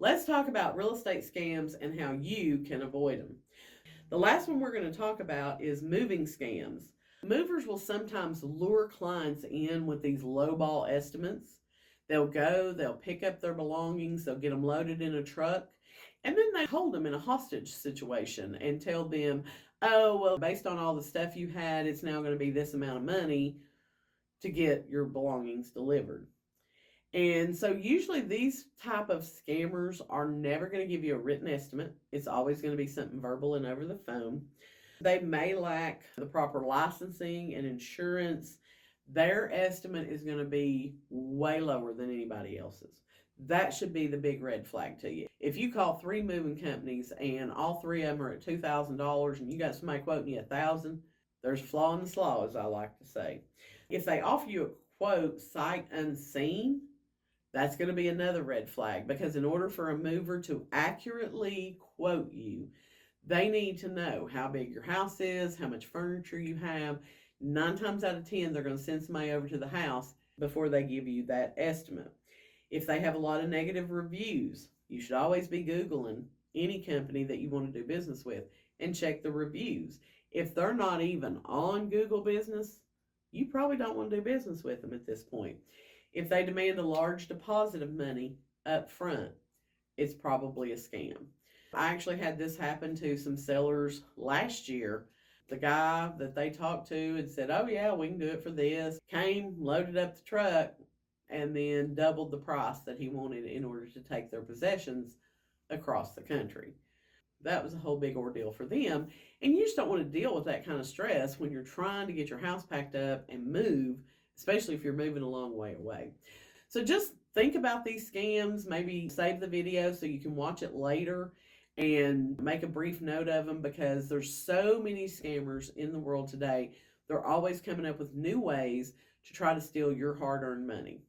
Let's talk about real estate scams and how you can avoid them. The last one we're going to talk about is moving scams. Movers will sometimes lure clients in with these lowball estimates. They'll pick up their belongings, they'll get them loaded in a truck, and then they hold them in a hostage situation and tell them, oh, well, based on all the stuff you had, it's now going to be this amount of money to get your belongings delivered. And so usually these type of scammers are never going to give you a written estimate. It's always going to be something verbal and over the phone. They may lack the proper licensing and insurance. Their estimate is going to be way lower than anybody else's. That should be the big red flag to you. If you call 3 moving companies and all 3 of them are at $2,000 and you got somebody quoting you $1,000, there's a flaw in the slaw, as I like to say. If they offer you a quote sight unseen, that's going to be another red flag, because in order for a mover to accurately quote you, they need to know how big your house is, how much furniture you have. 9 times out of 10, they're going to send somebody over to the house before they give you that estimate. If they have a lot of negative reviews, you should always be Googling any company that you want to do business with and check the reviews. If they're not even on Google Business, you probably don't want to do business with them at this point. If they demand a large deposit of money up front, it's probably a scam. I actually had this happen to some sellers last year. The guy that they talked to and said, oh yeah, we can do it for this, came, loaded up the truck, and then doubled the price that he wanted in order to take their possessions across the country. That was a whole big ordeal for them. And you just don't want to deal with that kind of stress when you're trying to get your house packed up and move, especially if you're moving a long way away. So just think about these scams, maybe save the video so you can watch it later and make a brief note of them, because there's so many scammers in the world today. They're always coming up with new ways to try to steal your hard-earned money.